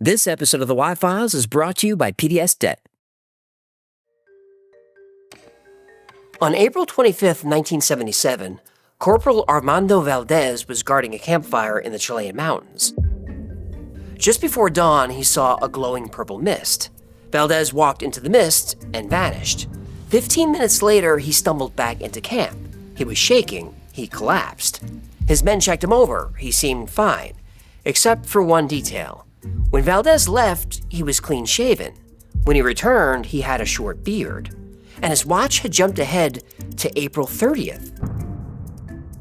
This episode of the Y-Files is brought to you by PDS Debt. On April 25, 1977, Corporal Armando Valdez was guarding a campfire in the Chilean mountains. Just before dawn, he saw a glowing purple mist. Valdez walked into the mist and vanished. 15 minutes later, he stumbled back into camp. He was shaking. He collapsed. His men checked him over. He seemed fine, except for one detail. When Valdez left, he was clean-shaven. When he returned, he had a short beard. And his watch had jumped ahead to April 30th.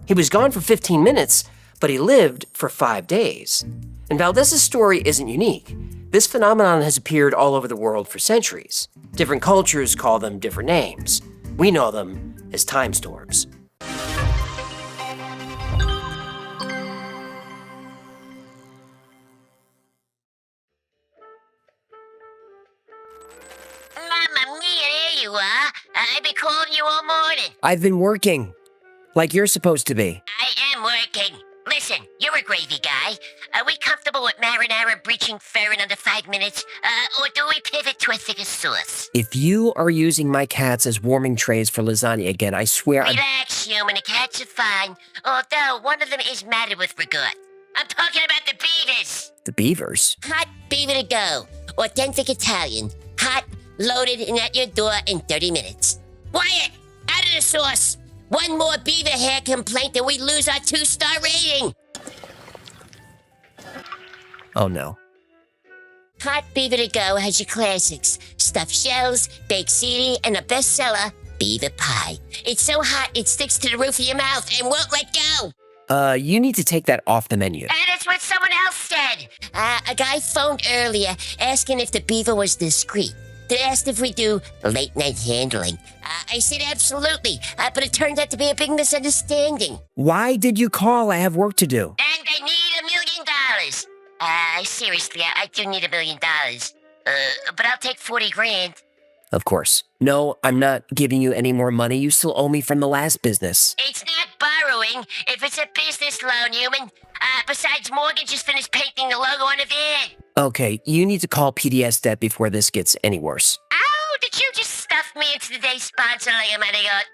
He was gone for 15 minutes, but he lived for 5 days. And Valdez's story isn't unique. This phenomenon has appeared all over the world for centuries. Different cultures call them different names. We know them as time storms. Mamma mia, there you are. I've been calling you all morning. I've been working, like you're supposed to be. I am working. Listen, you're a gravy guy. Are we comfortable with marinara breaching fur in under 5 minutes? Or do we pivot to a thicker sauce? If you are using my cats as warming trays for lasagna again, I swear Relax, human. The cats are fine. Although one of them is matted with regret. I'm talking about the beavers. The beavers? Hot beaver to go. Authentic Italian. Hot, loaded, and at your door in 30 minutes. Wyatt, out of the sauce. One more beaver hair complaint and we lose our 2-star rating. Oh no. Hot Beaver to Go has your classics. Stuffed shells, baked ziti, and a bestseller, beaver pie. It's so hot it sticks to the roof of your mouth and won't let go. You need to take that off the menu. And it's what someone else said. A guy phoned earlier asking if the beaver was discreet. They asked if we do late-night handling. I said absolutely, but it turned out to be a big misunderstanding. Why did you call? I have work to do. And I need $1 million. Seriously, I do need $1 million. But I'll take 40 grand. Of course. No, I'm not giving you any more money. You still owe me from the last business. It's not borrowing if it's a business loan, human. Besides, Morgan just finished painting the logo on the van. Okay, you need to call PDS Debt before this gets any worse. Ow, did you just stuff me into today's sponsor like a idiot?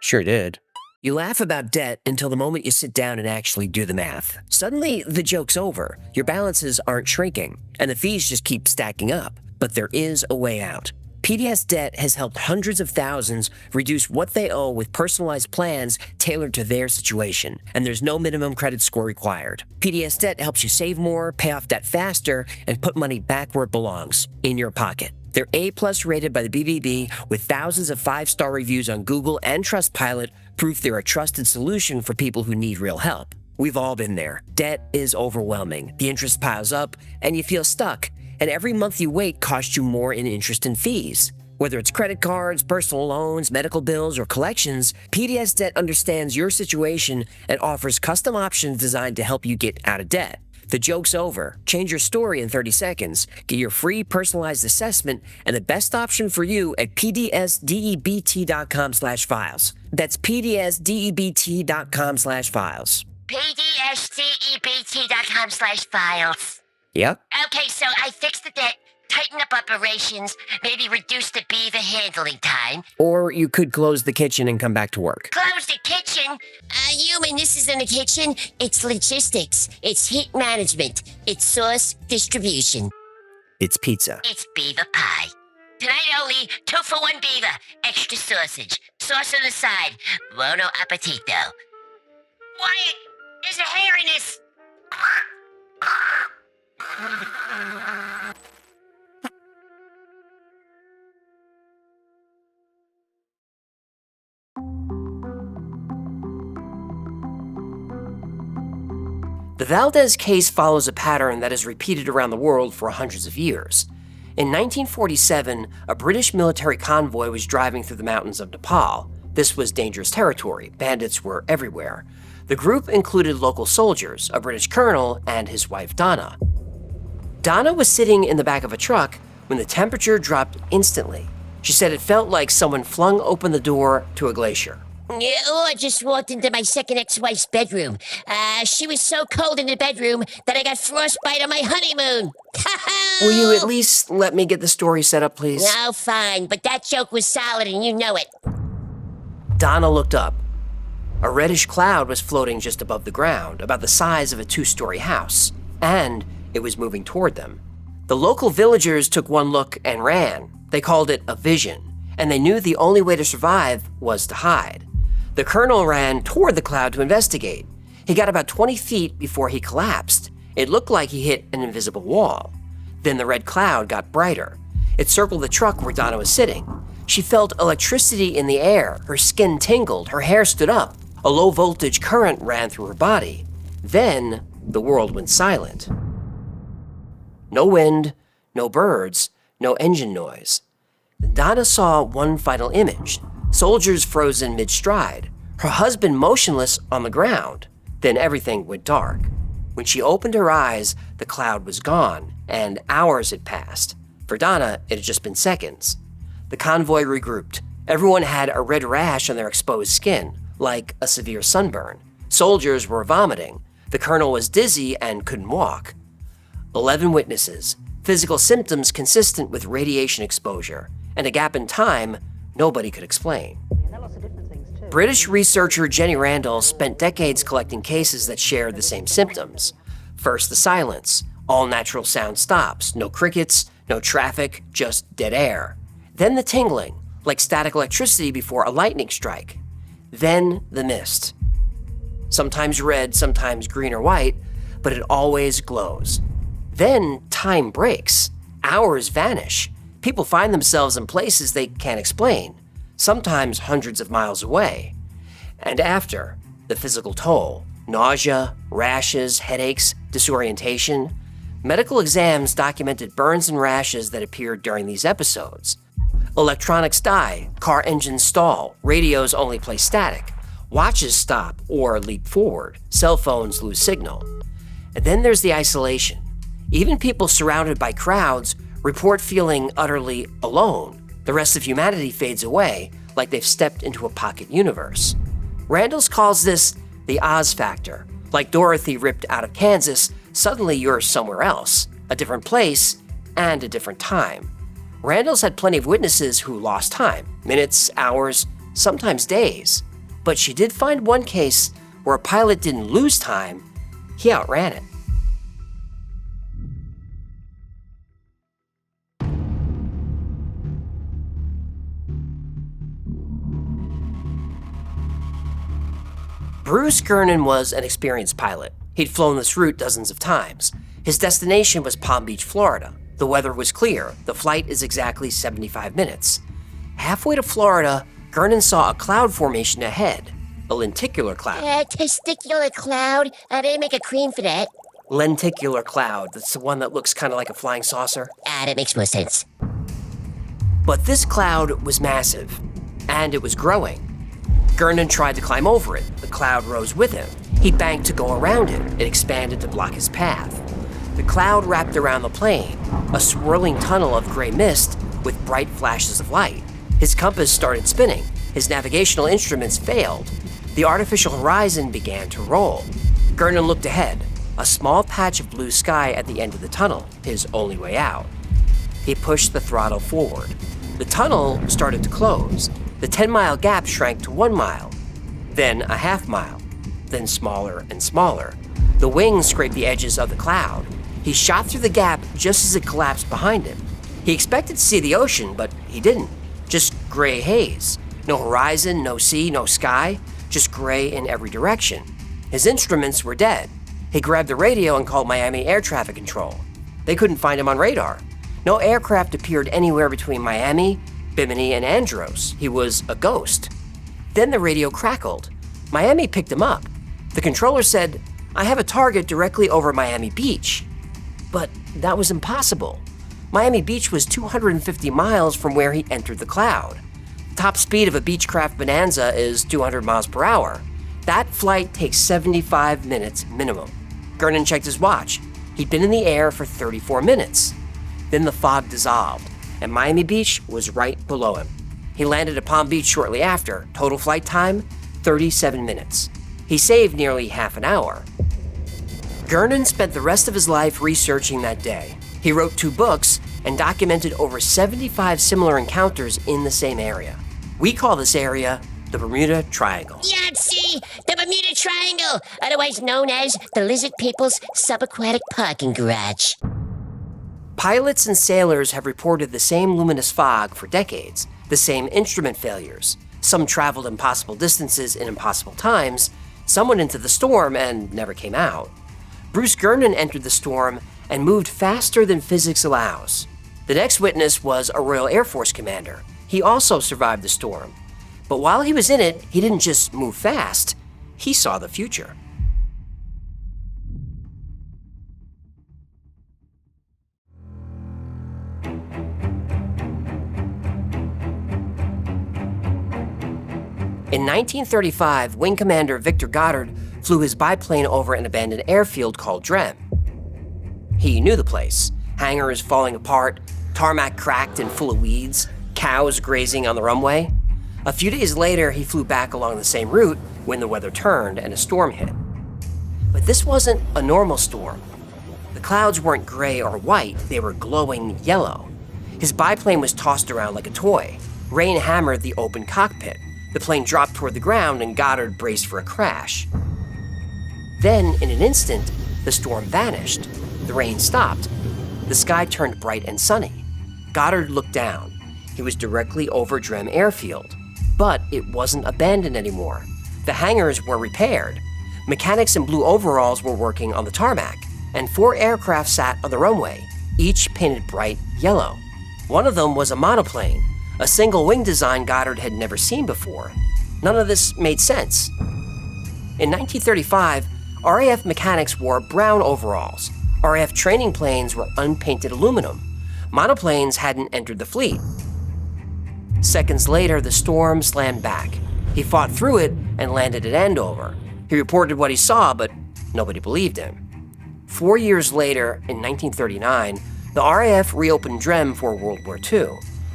Sure did. You laugh about debt until the moment you sit down and actually do the math. Suddenly, the joke's over. Your balances aren't shrinking, and the fees just keep stacking up. But there is a way out. PDS Debt has helped hundreds of thousands reduce what they owe with personalized plans tailored to their situation, and there's no minimum credit score required. PDS Debt helps you save more, pay off debt faster, and put money back where it belongs, in your pocket. They're A+ rated by the BBB with thousands of 5-star reviews on Google and Trustpilot, proof they're a trusted solution for people who need real help. We've all been there. Debt is overwhelming. The interest piles up, and you feel stuck. And every month you wait costs you more in interest and fees. Whether it's credit cards, personal loans, medical bills, or collections, PDS Debt understands your situation and offers custom options designed to help you get out of debt. The joke's over. Change your story in 30 seconds. Get your free personalized assessment and the best option for you at pdsdebt.com/files. That's pdsdebt.com/files. pdsdebt.com/files. Yep. Okay, so I fixed the debt, tightened up operations, maybe reduced the beaver handling time. Or you could close the kitchen and come back to work. Close the kitchen? Human, this isn't a kitchen. It's logistics. It's heat management. It's sauce distribution. It's pizza. It's beaver pie. Tonight only, 2 for 1 beaver. Extra sausage. Sauce on the side. Buono appetito. Wyatt, there's a hair in this. The Valdez case follows a pattern that is repeated around the world for hundreds of years. In 1947, a British military convoy was driving through the mountains of Nepal. This was dangerous territory. Bandits were everywhere. The group included local soldiers, a British colonel, and his wife Donna. Donna was sitting in the back of a truck when the temperature dropped instantly. She said it felt like someone flung open the door to a glacier. I just walked into my second ex-wife's bedroom. She was so cold in the bedroom that I got frostbite on my honeymoon. Will you at least let me get the story set up, please? No, fine, but that joke was solid and you know it. Donna looked up. A reddish cloud was floating just above the ground, about the size of a 2-story house, and it was moving toward them. The local villagers took one look and ran. They called it a vision, and they knew the only way to survive was to hide. The colonel ran toward the cloud to investigate. He got about 20 feet before he collapsed. It looked like he hit an invisible wall. Then the red cloud got brighter. It circled the truck where Donna was sitting. She felt electricity in the air. Her skin tingled. Her hair stood up. A low-voltage current ran through her body. Then the world went silent. No wind, no birds, no engine noise. Donna saw one final image. Soldiers frozen mid-stride. Her husband motionless on the ground. Then everything went dark. When she opened her eyes, the cloud was gone, and hours had passed. For Donna, it had just been seconds. The convoy regrouped. Everyone had a red rash on their exposed skin, like a severe sunburn. Soldiers were vomiting. The colonel was dizzy and couldn't walk. 11 witnesses, physical symptoms consistent with radiation exposure, and a gap in time nobody could explain. British researcher Jenny Randles spent decades collecting cases that shared the same symptoms. First, the silence. All natural sound stops. No crickets, no traffic, just dead air. Then the tingling, like static electricity before a lightning strike. Then the mist. Sometimes red, sometimes green or white, but it always glows. Then time breaks. Hours vanish. People find themselves in places they can't explain, sometimes hundreds of miles away. And after, the physical toll. Nausea, rashes, headaches, disorientation. Medical exams documented burns and rashes that appeared during these episodes. Electronics die, car engines stall, radios only play static, watches stop or leap forward, cell phones lose signal. And then there's the isolation. Even people surrounded by crowds report feeling utterly alone. The rest of humanity fades away, like they've stepped into a pocket universe. Randles calls this the Oz factor. Like Dorothy ripped out of Kansas, suddenly you're somewhere else, a different place, and a different time. Randles had plenty of witnesses who lost time, minutes, hours, sometimes days. But she did find one case where a pilot didn't lose time, he outran it. Bruce Gernon was an experienced pilot. He'd flown this route dozens of times. His destination was Palm Beach, Florida. The weather was clear. The flight is exactly 75 minutes. Halfway to Florida, Gernon saw a cloud formation ahead, a lenticular cloud. Testicular cloud? They make a cream for that. Lenticular cloud, that's the one that looks kind of like a flying saucer. That makes more sense. But this cloud was massive, and it was growing. Gernon tried to climb over it. The cloud rose with him. He banked to go around it. It expanded to block his path. The cloud wrapped around the plane, a swirling tunnel of gray mist with bright flashes of light. His compass started spinning. His navigational instruments failed. The artificial horizon began to roll. Gernon looked ahead, a small patch of blue sky at the end of the tunnel, his only way out. He pushed the throttle forward. The tunnel started to close. The 10-mile gap shrank to 1 mile, then a half mile, then smaller and smaller. The wings scraped the edges of the cloud. He shot through the gap just as it collapsed behind him. He expected to see the ocean, but he didn't. Just gray haze. No horizon, no sea, no sky, just gray in every direction. His instruments were dead. He grabbed the radio and called Miami Air Traffic Control. They couldn't find him on radar. No aircraft appeared anywhere between Miami, Bimini, and Andros. He was a ghost. Then the radio crackled. Miami picked him up. The controller said, "I have a target directly over Miami Beach." But that was impossible. Miami Beach was 250 miles from where he entered the cloud. Top speed of a Beechcraft Bonanza is 200 miles per hour. That flight takes 75 minutes minimum. Gernon checked his watch. He'd been in the air for 34 minutes. Then the fog dissolved, and Miami Beach was right below him. He landed at Palm Beach shortly after. Total flight time, 37 minutes. He saved nearly half an hour. Gernon spent the rest of his life researching that day. He wrote 2 books and documented over 75 similar encounters in the same area. We call this area the Bermuda Triangle. Yahtzee! The Bermuda Triangle, otherwise known as the Lizard People's subaquatic parking garage. Pilots and sailors have reported the same luminous fog for decades, the same instrument failures. Some traveled impossible distances in impossible times, some went into the storm and never came out. Bruce Gernon entered the storm and moved faster than physics allows. The next witness was a Royal Air Force commander. He also survived the storm. But while he was in it, he didn't just move fast, he saw the future. In 1935, Wing Commander Victor Goddard flew his biplane over an abandoned airfield called Drem. He knew the place. Hangars falling apart, tarmac cracked and full of weeds, cows grazing on the runway. A few days later, he flew back along the same route when the weather turned and a storm hit. But this wasn't a normal storm. The clouds weren't gray or white, they were glowing yellow. His biplane was tossed around like a toy. Rain hammered the open cockpit. The plane dropped toward the ground and Goddard braced for a crash. Then, in an instant, the storm vanished. The rain stopped. The sky turned bright and sunny. Goddard looked down. He was directly over Drem Airfield. But it wasn't abandoned anymore. The hangars were repaired. Mechanics in blue overalls were working on the tarmac, and 4 aircraft sat on the runway, each painted bright yellow. One of them was a monoplane, a single-wing design Goddard had never seen before. None of this made sense. In 1935, RAF mechanics wore brown overalls. RAF training planes were unpainted aluminum. Monoplanes hadn't entered the fleet. Seconds later, the storm slammed back. He fought through it and landed at Andover. He reported what he saw, but nobody believed him. 4 years later, in 1939, the RAF reopened Drem for World War II.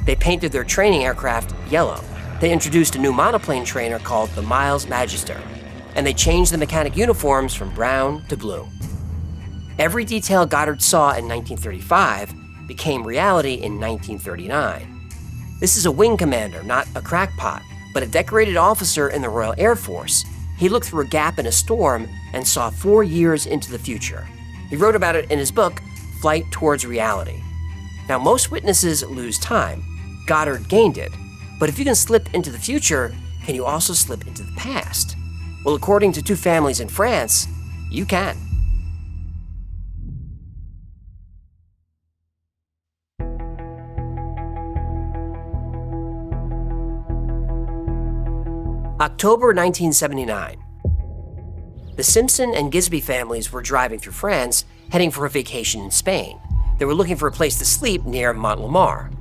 They painted their training aircraft yellow. They introduced a new monoplane trainer called the Miles Magister, and they changed the mechanic uniforms from brown to blue. Every detail Goddard saw in 1935 became reality in 1939. This is a wing commander, not a crackpot, but a decorated officer in the Royal Air Force. He looked through a gap in a storm and saw 4 years into the future. He wrote about it in his book, Flight Towards Reality. Now, most witnesses lose time. Goddard gained it. But if you can slip into the future, can you also slip into the past? Well, according to 2 families in France, you can. October 1979. The Simpson and Gisby families were driving through France, heading for a vacation in Spain. They were looking for a place to sleep near Montlamar.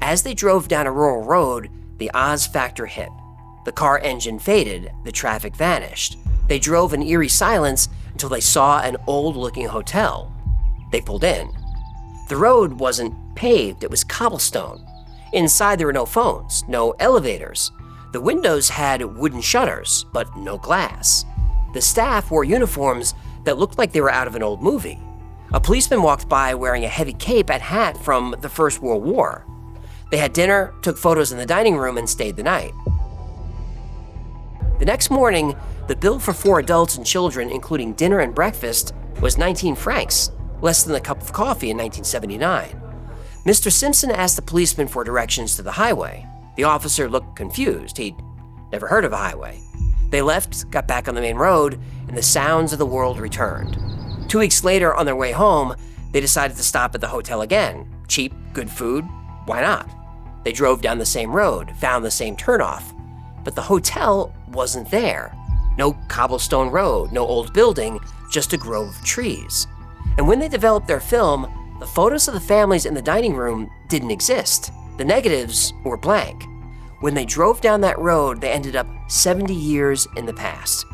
As they drove down a rural road, the Oz factor hit. The car engine faded, the traffic vanished. They drove in eerie silence until they saw an old-looking hotel. They pulled in. The road wasn't paved, it was cobblestone. Inside there were no phones, no elevators. The windows had wooden shutters, but no glass. The staff wore uniforms that looked like they were out of an old movie. A policeman walked by wearing a heavy cape and hat from the First World War. They had dinner, took photos in the dining room, and stayed the night. The next morning, the bill for 4 adults and children, including dinner and breakfast, was 19 francs, less than a cup of coffee in 1979. Mr. Simpson asked the policeman for directions to the highway. The officer looked confused. He'd never heard of a highway. They left, got back on the main road, and the sounds of the world returned. 2 weeks later, on their way home, they decided to stop at the hotel again. Cheap, good food, why not? They drove down the same road, found the same turnoff, but the hotel wasn't there. No cobblestone road, no old building, just a grove of trees. And when they developed their film, the photos of the families in the dining room didn't exist. The negatives were blank. When they drove down that road, they ended up 70 years in the past.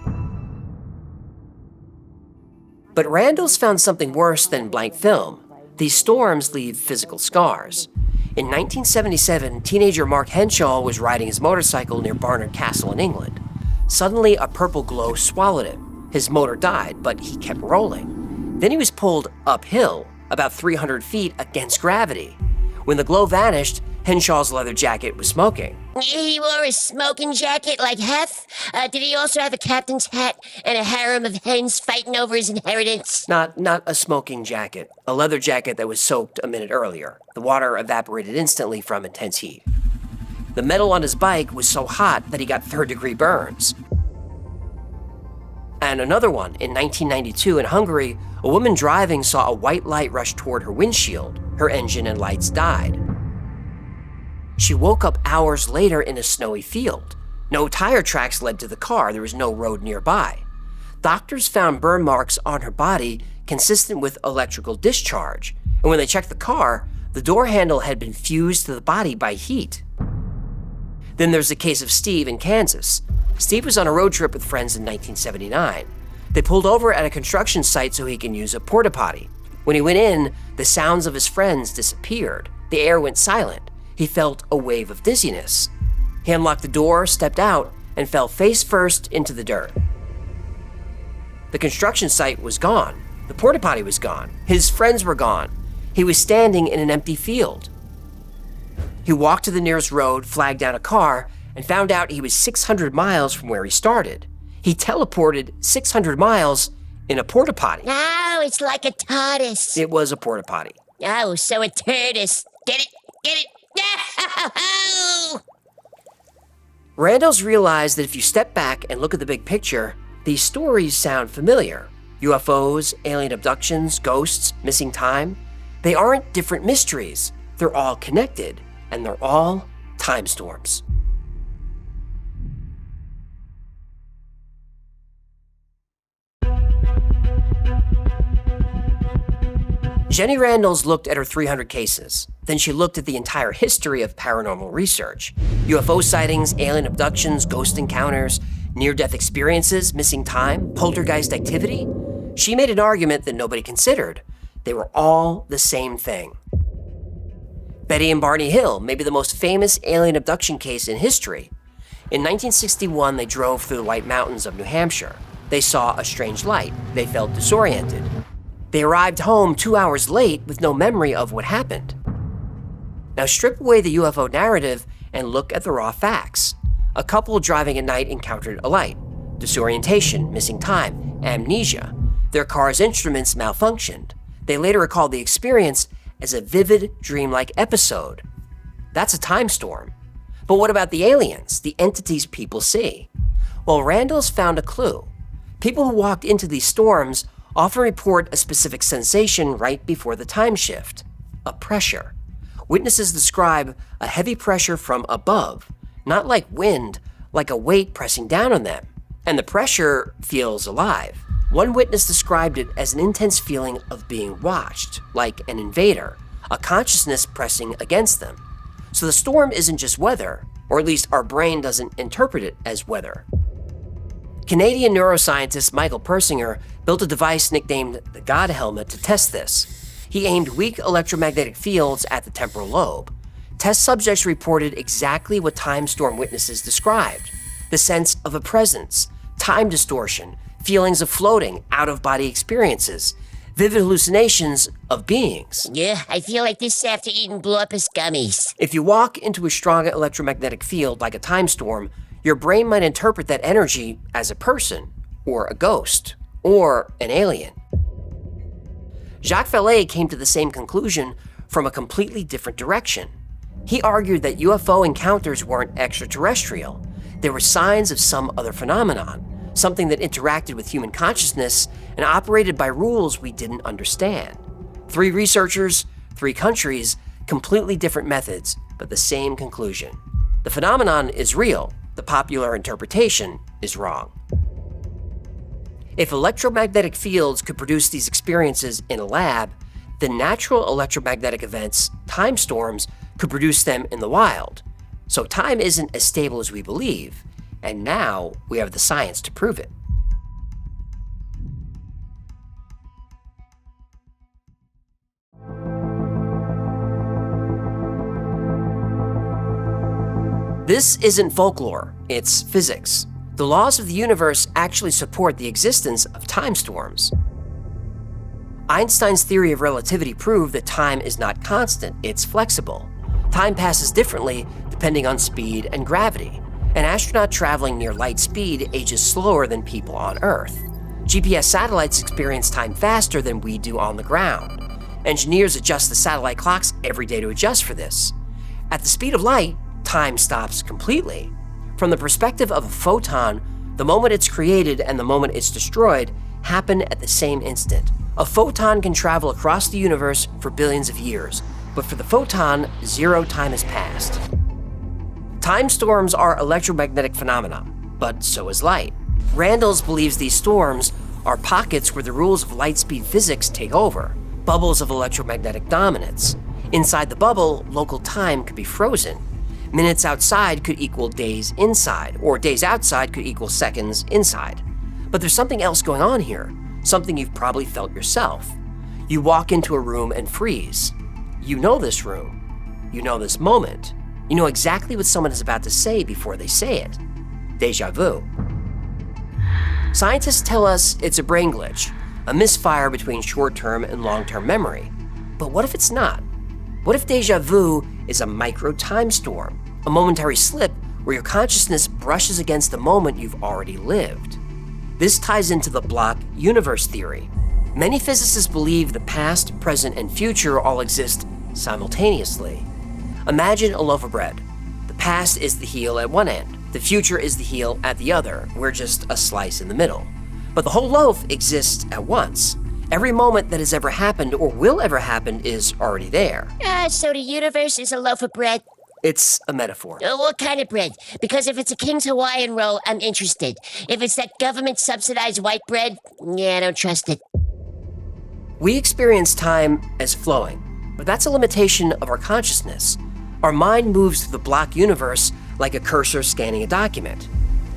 But Randles found something worse than blank film. These storms leave physical scars. In 1977, teenager Mark Henshaw was riding his motorcycle near Barnard Castle in England. Suddenly, a purple glow swallowed him. His motor died, but he kept rolling. Then he was pulled uphill, about 300 feet against gravity. When the glow vanished, Henshaw's leather jacket was smoking. He wore a smoking jacket like Hef? Did he also have a captain's hat and a harem of hens fighting over his inheritance? Not a smoking jacket, a leather jacket that was soaked a minute earlier. The water evaporated instantly from intense heat. The metal on his bike was so hot that he got third-degree burns. And another one, in 1992 in Hungary, a woman driving saw a white light rush toward her windshield. Her engine and lights died. She woke up hours later in a snowy field. No tire tracks led to the car. There was no road nearby. Doctors found burn marks on her body consistent with electrical discharge. And when they checked the car, the door handle had been fused to the body by heat. Then there's the case of Steve in Kansas. Steve was on a road trip with friends in 1979. They pulled over at a construction site so he can use a porta potty. When he went in, the sounds of his friends disappeared. The air went silent. He felt a wave of dizziness. He unlocked the door, stepped out, and fell face first into the dirt. The construction site was gone. The porta potty was gone. His friends were gone. He was standing in an empty field. He walked to the nearest road, flagged down a car, and found out he was 600 miles from where he started. He teleported 600 miles in a porta potty. Oh, it's like a TARDIS. It was a porta potty. Oh, so a TARDIS. Get it? Get it? No! Randles realized that if you step back and look at the big picture, these stories sound familiar. UFOs, alien abductions, ghosts, missing time. They aren't different mysteries. They're all connected, and they're all time storms. Jenny Randles looked at her 300 cases. Then she looked at the entire history of paranormal research. UFO sightings, alien abductions, ghost encounters, near-death experiences, missing time, poltergeist activity. She made an argument that nobody considered. They were all the same thing. Betty and Barney Hill may be the most famous alien abduction case in history. In 1961, they drove through the White Mountains of New Hampshire. They saw a strange light. They felt disoriented. They arrived home 2 hours late with no memory of what happened. Now strip away the UFO narrative and look at the raw facts. A couple driving at night encountered a light. Disorientation, missing time, amnesia. Their car's instruments malfunctioned. They later recalled the experience as a vivid, dreamlike episode. That's a time storm. But what about the aliens, the entities people see? Well, Randles found a clue. People who walked into these storms often report a specific sensation right before the time shift, a pressure. Witnesses describe a heavy pressure from above, not like wind, like a weight pressing down on them. And the pressure feels alive. One witness described it as an intense feeling of being watched, like an invader, a consciousness pressing against them. So the storm isn't just weather, or at least our brain doesn't interpret it as weather. Canadian neuroscientist Michael Persinger built a device nicknamed the God Helmet to test this. He aimed weak electromagnetic fields at the temporal lobe. Test subjects reported exactly what time storm witnesses described: the sense of a presence, time distortion, feelings of floating, out-of-body experiences, vivid hallucinations of beings. Yeah, I feel like this after eating blow-up-us gummies. If you walk into a strong electromagnetic field like a time storm, your brain might interpret that energy as a person, or a ghost, or an alien. Jacques Vallée came to the same conclusion from a completely different direction. He argued that UFO encounters weren't extraterrestrial. They were signs of some other phenomenon, something that interacted with human consciousness and operated by rules we didn't understand. 3 researchers, 3 countries, completely different methods, but the same conclusion. The phenomenon is real. The popular interpretation is wrong. If electromagnetic fields could produce these experiences in a lab, then natural electromagnetic events, time storms, could produce them in the wild. So time isn't as stable as we believe, and now we have the science to prove it. This isn't folklore, it's physics. The laws of the universe actually support the existence of time storms. Einstein's theory of relativity proved that time is not constant, it's flexible. Time passes differently depending on speed and gravity. An astronaut traveling near light speed ages slower than people on Earth. GPS satellites experience time faster than we do on the ground. Engineers adjust the satellite clocks every day to adjust for this. At the speed of light, time stops completely. From the perspective of a photon, the moment it's created and the moment it's destroyed happen at the same instant. A photon can travel across the universe for billions of years, but for the photon, zero time has passed. Time storms are electromagnetic phenomena, but so is light. Randles believes these storms are pockets where the rules of light-speed physics take over, bubbles of electromagnetic dominance. Inside the bubble, local time could be frozen. Minutes outside could equal days inside, or days outside could equal seconds inside. But there's something else going on here, something you've probably felt yourself. You walk into a room and freeze. You know this room. You know this moment. You know exactly what someone is about to say before they say it. Deja vu. Scientists tell us it's a brain glitch, a misfire between short-term and long-term memory. But what if it's not? What if deja vu is a micro-time storm, a momentary slip where your consciousness brushes against the moment you've already lived? This ties into the block universe theory. Many physicists believe the past, present, and future all exist simultaneously. Imagine a loaf of bread. The past is the heel at one end. The future is the heel at the other. We're just a slice in the middle. But the whole loaf exists at once. Every moment that has ever happened or will ever happen is already there. So the universe is a loaf of bread? It's a metaphor. What kind of bread? Because if it's a King's Hawaiian roll, I'm interested. If it's that government-subsidized white bread, yeah, I don't trust it. We experience time as flowing, but that's a limitation of our consciousness. Our mind moves through the block universe like a cursor scanning a document.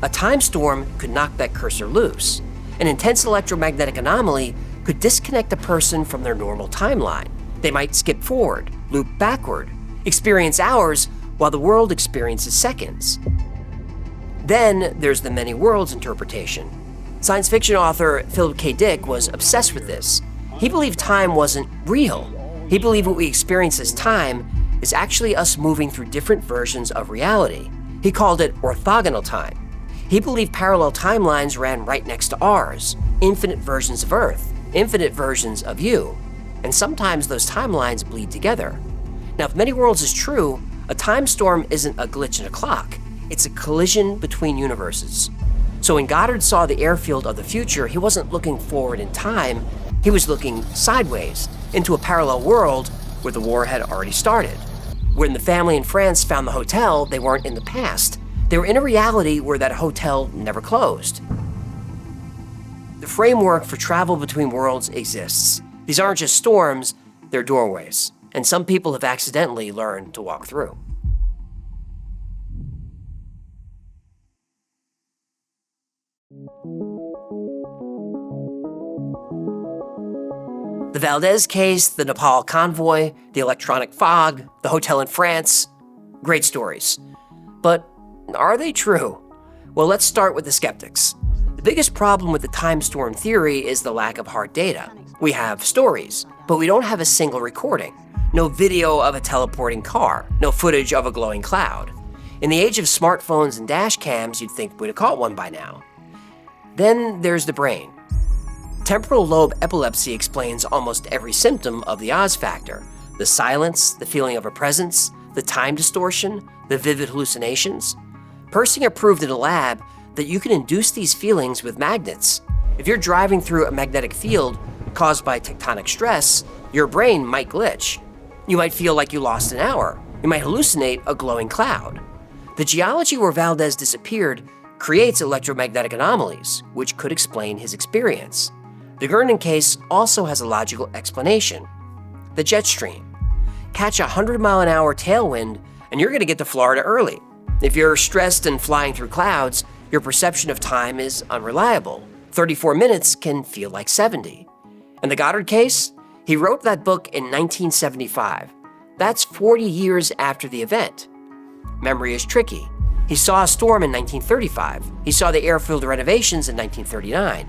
A time storm could knock that cursor loose. An intense electromagnetic anomaly could disconnect a person from their normal timeline. They might skip forward, loop backward, experience hours while the world experiences seconds. Then there's the many worlds interpretation. Science fiction author Philip K. Dick was obsessed with this. He believed time wasn't real. He believed what we experience as time is actually us moving through different versions of reality. He called it orthogonal time. He believed parallel timelines ran right next to ours, infinite versions of Earth, infinite versions of you, and sometimes those timelines bleed together. Now, if many worlds is true, a time storm isn't a glitch in a clock, it's a collision between universes. So when Goddard saw the airfield of the future, he wasn't looking forward in time, he was looking sideways into a parallel world where the war had already started. When the family in France found the hotel, they weren't in the past. They were in a reality where that hotel never closed. The framework for travel between worlds exists. These aren't just storms, they're doorways, and some people have accidentally learned to walk through. The Valdez case, the Nepal convoy, the electronic fog, the hotel in France, great stories. But are they true? Well, let's start with the skeptics. The biggest problem with the time storm theory is the lack of hard data. We have stories, but we don't have a single recording. No video of a teleporting car, no footage of a glowing cloud. In the age of smartphones and dash cams, you'd think we'd have caught one by now. Then there's the brain. Temporal lobe epilepsy explains almost every symptom of the Oz factor. The silence, the feeling of a presence, the time distortion, the vivid hallucinations. Persinger proved in a lab that you can induce these feelings with magnets. If you're driving through a magnetic field caused by tectonic stress, your brain might glitch. You might feel like you lost an hour. You might hallucinate a glowing cloud. The geology where Valdez disappeared creates electromagnetic anomalies, which could explain his experience. The Gernon case also has a logical explanation. The jet stream. Catch a 100-mile-an-hour tailwind, and you're going to get to Florida early. If you're stressed and flying through clouds, your perception of time is unreliable. 34 minutes can feel like 70. And the Goddard case? He wrote that book in 1975. That's 40 years after the event. Memory is tricky. He saw a storm in 1935. He saw the airfield renovations in 1939.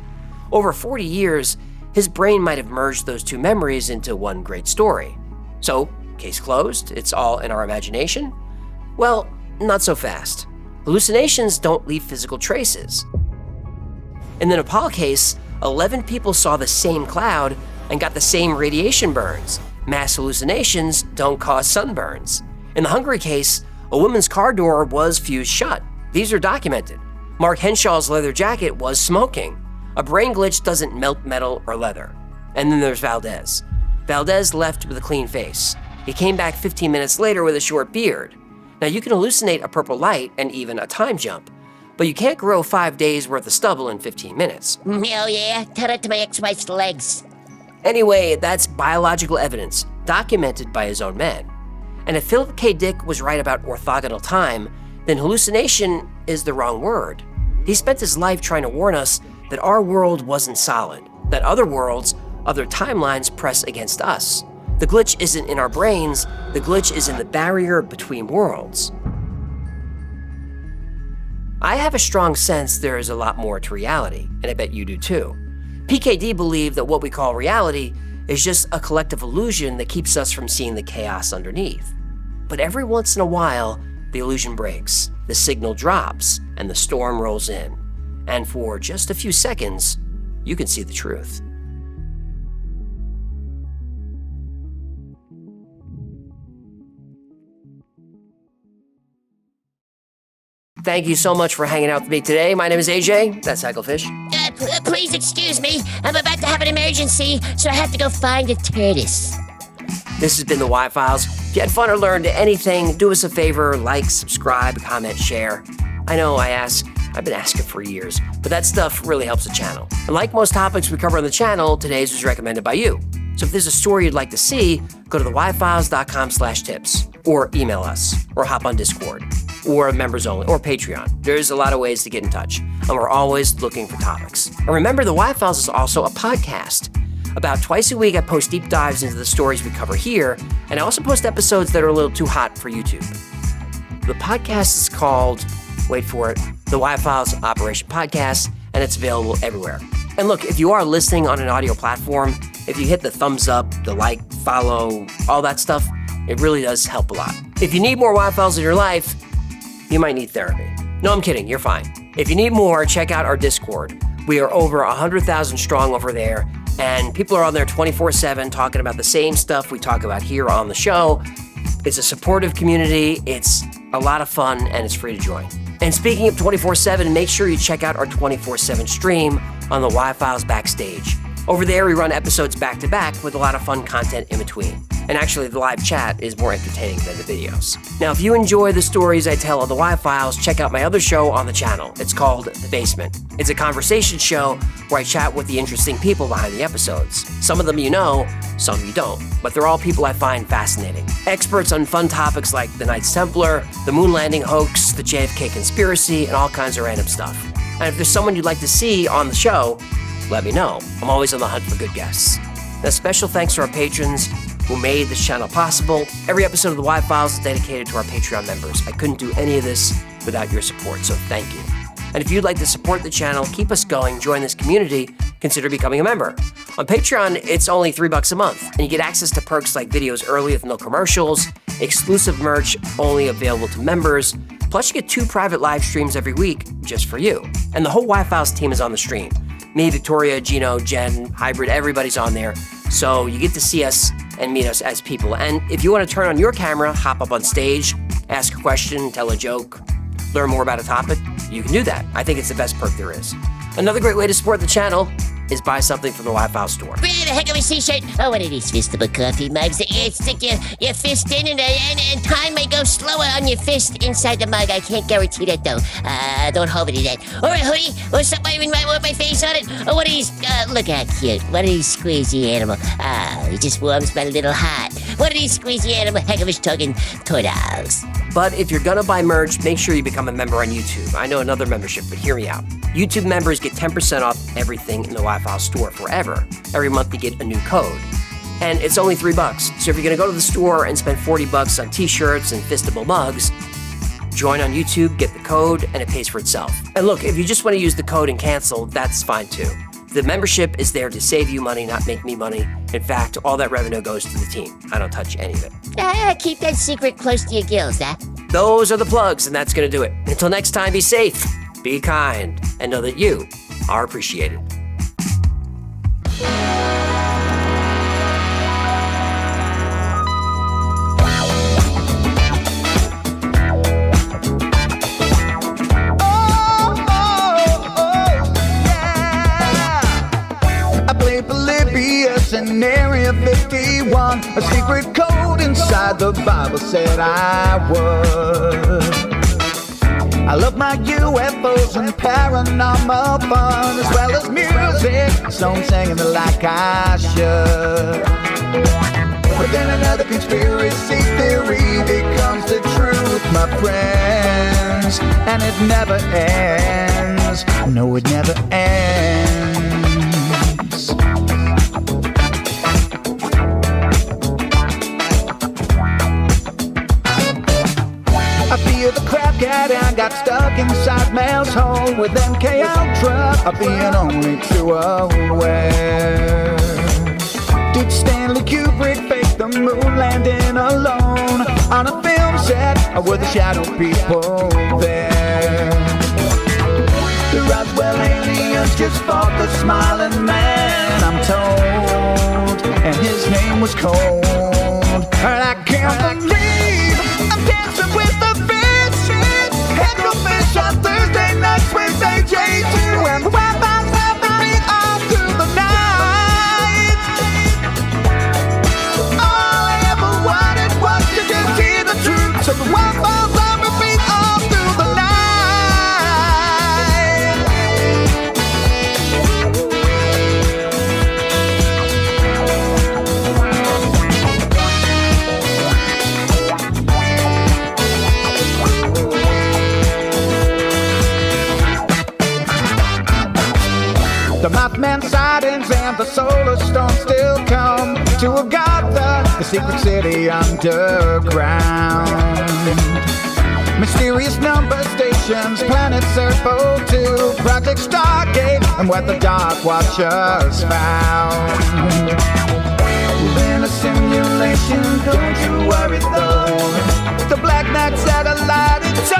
Over 40 years, his brain might have merged those two memories into one great story. So, case closed, it's all in our imagination? Well, not so fast. Hallucinations don't leave physical traces. In the Nepal case, 11 people saw the same cloud and got the same radiation burns. Mass hallucinations don't cause sunburns. In the Hungary case, a woman's car door was fused shut. These are documented. Mark Henshaw's leather jacket was smoking. A brain glitch doesn't melt metal or leather. And then there's Valdez. Valdez left with a clean face. He came back 15 minutes later with a short beard. Now you can hallucinate a purple light and even a time jump, but you can't grow 5 days worth of stubble in 15 minutes. Hell yeah, tell that to my ex-wife's legs. Anyway, that's biological evidence, documented by his own men. And if Philip K. Dick was right about orthogonal time, then hallucination is the wrong word. He spent his life trying to warn us that our world wasn't solid, that other worlds, other timelines press against us. The glitch isn't in our brains, the glitch is in the barrier between worlds. I have a strong sense there is a lot more to reality, and I bet you do too. PKD believed that what we call reality is just a collective illusion that keeps us from seeing the chaos underneath. But every once in a while, the illusion breaks, the signal drops, and the storm rolls in. And for just a few seconds, you can see the truth. Thank you so much for hanging out with me today. My name is AJ, that's Cyclefish. Please excuse me. I'm about to have an emergency, so I have to go find a tortoise. This has been the Y-Files. If you had fun or learned anything, do us a favor, like, subscribe, comment, share. I know I've been asking for years, but that stuff really helps the channel. And like most topics we cover on the channel, today's was recommended by you. So if there's a story you'd like to see, go to theyfiles.com/tips, or email us, or hop on Discord, or members only, or Patreon. There's a lot of ways to get in touch, and we're always looking for topics. And remember, the Y-Files is also a podcast. About twice a week, I post deep dives into the stories we cover here, and I also post episodes that are a little too hot for YouTube. The podcast is called, wait for it, the Y-Files Operation Podcast, and it's available everywhere. And look, if you are listening on an audio platform, if you hit the thumbs up, the like, follow, all that stuff, it really does help a lot. If you need more Y-Files in your life, you might need therapy. No, I'm kidding, you're fine. If you need more, check out our Discord. We are over 100,000 strong over there, and people are on there 24/7 talking about the same stuff we talk about here on the show. It's a supportive community, it's a lot of fun, and it's free to join. And speaking of 24/7, make sure you check out our 24/7 stream on the Y-Files Backstage. Over there, we run episodes back-to-back with a lot of fun content in between. And actually, the live chat is more entertaining than the videos. Now, if you enjoy the stories I tell on the Y-Files, check out my other show on the channel. It's called The Basement. It's a conversation show where I chat with the interesting people behind the episodes. Some of them you know, some you don't, but they're all people I find fascinating. Experts on fun topics like the Knights Templar, the moon landing hoax, the JFK conspiracy, and all kinds of random stuff. And if there's someone you'd like to see on the show, let me know. I'm always on the hunt for good guests. Now, special thanks to our patrons who made this channel possible. Every episode of the Y-Files is dedicated to our Patreon members. I couldn't do any of this without your support, so thank you. And if you'd like to support the channel, keep us going, join this community, consider becoming a member. On Patreon, it's only $3 a month, and you get access to perks like videos early with no commercials, exclusive merch only available to members, plus you get 2 private live streams every week just for you. And the whole Y-Files team is on the stream. Me, Victoria, Gino, Jen, Hybrid, everybody's on there. So you get to see us and meet us as people. And if you want to turn on your camera, hop up on stage, ask a question, tell a joke, learn more about a topic, you can do that. I think it's the best perk there is. Another great way to support the channel is buy something from the Y-Files store. Really, the heck of a t-shirt. Oh, one of these fistable coffee mugs that you stick your fist in and time may go slower on your fist inside the mug. I can't guarantee that, though. Don't hold me to that. Or a hoodie, or something even with my face on it. Or one of these, look how cute. One of these squeezy animal. He just warms my little heart. One of these squeezy animal heck of a talking turtles. But if you're gonna buy merch, make sure you become a member on YouTube. I know another membership, but hear me out. YouTube members get 10% off everything in the Y-Files store forever. Every month you get a new code. And it's only $3. So if you're gonna go to the store and spend $40 on t-shirts and fistable mugs, join on YouTube, get the code, and it pays for itself. And look, if you just wanna use the code and cancel, that's fine too. The membership is there to save you money, not make me money. In fact, all that revenue goes to the team. I don't touch any of it. Keep that secret close to your gills, huh? Those are the plugs, and that's going to do it. Until next time, be safe, be kind, and know that you are appreciated. In Area 51, a secret code inside the Bible said I would. I love my UFOs and paranormal fun, as well as music, so I'm singing it like I should. But then another conspiracy theory becomes the truth, my friends, and it never ends. No, it never ends. I feel the crap cat and got stuck inside Mel's hole with MK Ultra. I'm being only too aware. Did Stanley Kubrick fake the moon landing alone on a film set, or were the shadow people there? The Roswell aliens just fought the smiling man, I'm told, and his name was Cold. And I can't believe I'm dancing with the fish. Headrofish on Thursday nights with AJ2, and the Wi-Fi's having me all through the night. All I ever wanted was to just hear the truth, so the Wi-Fi's on repeat all through the night. The Mothman sightings and the solar storm still come to Agatha, the secret city underground. Mysterious number stations, planets Earth 02, Project Stargate, and what the Dark Watchers found. We're in a simulation, don't you worry though. The Black Knight satellite, it's